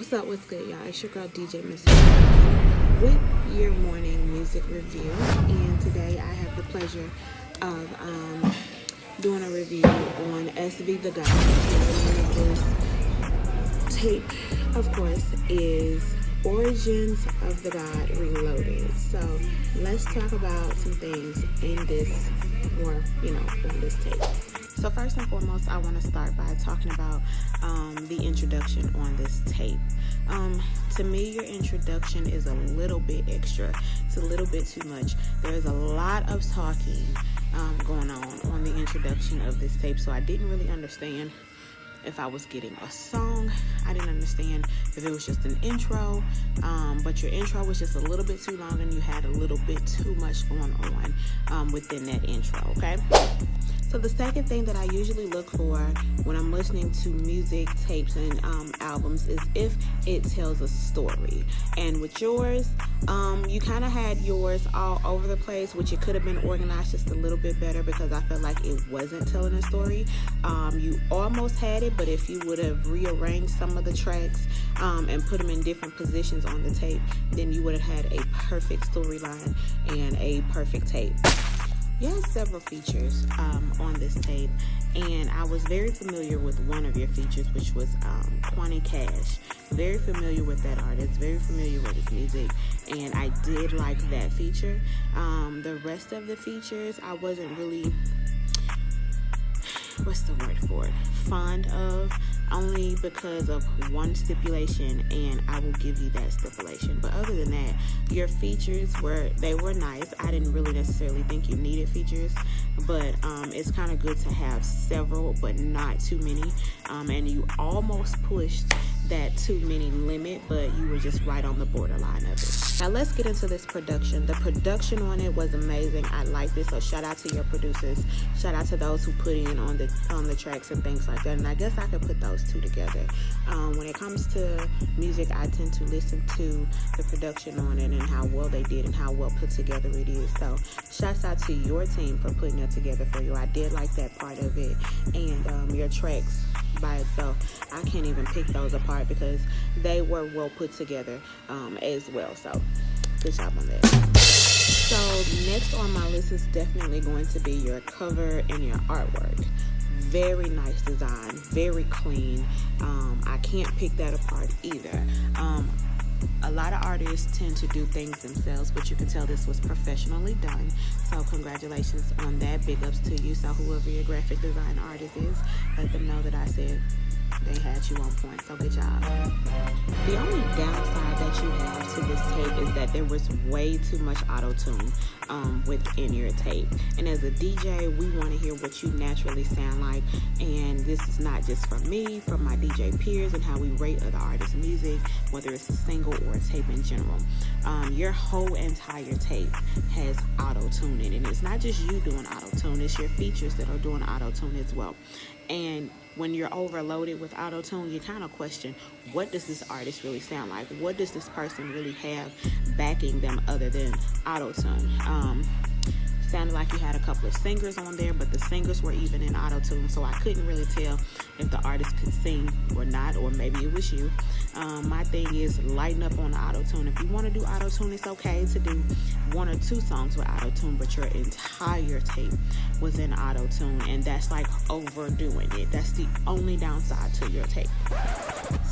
What's up, what's good, y'all? It's your girl DJ Mixtape with your morning music review. And today I have the pleasure of doing a review on SVThaGod. And this tape, of course, is Origins of the God Reloaded. So let's talk about some things in this, or on this tape. So first and foremost, I want to start by talking about the introduction on this tape. To me, your introduction is a little bit extra. It's a little bit too much. There's a lot of talking going on the introduction of this tape, so I didn't really understand if I was getting a song. I didn't understand if it was just an intro, but your intro was just a little bit too long and you had a little bit too much going on within that intro, okay? So the second thing that I usually look for when I'm listening to music, tapes, and albums is if it tells a story. And with yours, you kind of had yours all over the place, which it could have been organized just a little bit better because I felt like it wasn't telling a story. You almost had it, but if you would have rearranged some of the tracks and put them in different positions on the tape, then you would have had a perfect storyline and a perfect tape. You had several features on this tape, and I was very familiar with one of your features, which was Quanti Cash. Very familiar with that artist, very familiar with his music, and I did like that feature. The rest of the features, I wasn't really, what's the word for it, fond of, only because of one stipulation, and I will give you that stipulation. But other than that, your features were nice. I didn't really necessarily think you needed features, but it's kind of good to have several, but not too many. And you almost pushed that too many limit, but you were just right on the borderline of it. Now let's get into this production. The production on it was amazing. I liked it, so shout out to your producers. Shout out to those who put in on the tracks and things like that. And I guess I could put those two together. When it comes to music, I tend to listen to the production on it and how well they did and how well put together it is. So shouts out to your team for putting it together for you. I did like that part of it, and your tracks by itself, I can't even pick those apart because they were well put together as well. So good job on that. So next on my list is definitely going to be your cover and your artwork. Very nice design, very clean. I can't pick that apart either. A lot of artists tend to do things themselves, but you can tell this was professionally done. So congratulations on that. Big ups to you. So whoever your graphic design artist is, let them know that I said they had you on point. So good job. The only downside that you have to this tape is that there was way too much auto-tune within your tape. And as a DJ, we want to hear what you naturally sound like. And this is not just from me, from my DJ peers and how we rate other artists' music, whether it's a single or a tape in general. Your whole entire tape has auto-tune in it. And it's not just you doing auto-tune, it's your features that are doing auto-tune as well. And when you're overloaded with auto-tune, you kind of question, what does this artist really sound like? What does this person really have backing them other than auto-tune? Sounded like you had a couple of singers on there, but the singers were even in auto-tune, so I couldn't really tell if the artist could sing or not, or maybe it was you. My thing is lighten up on the auto-tune. If you want to do auto-tune, it's okay to do one or two songs with auto-tune, but your entire tape was in auto-tune, and that's like overdoing it. That's the only downside to your tape.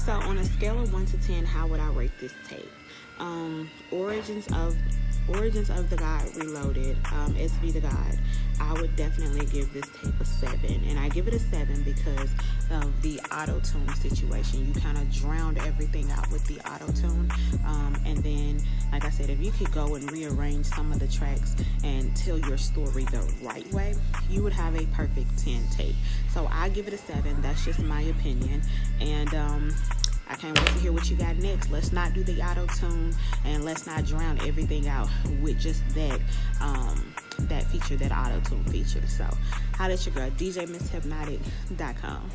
So on a scale of 1 to 10, how would I rate this tape? Origins of the God Reloaded, SVThaGod, I would definitely give this tape a 7. And I give it a 7 because of the auto-tune situation. You kind of drowned everything out with the auto-tune. And then, like I said, if you could go and rearrange some of the tracks and tell your story the right way, you would have a perfect 10 tape. So I give it a 7. That's just my opinion. And I can't wait to hear what you got next. Let's not do the auto-tune, and let's not drown everything out with just that feature, that auto-tune feature. So, holla at your girl, DJMissHypnotic.com.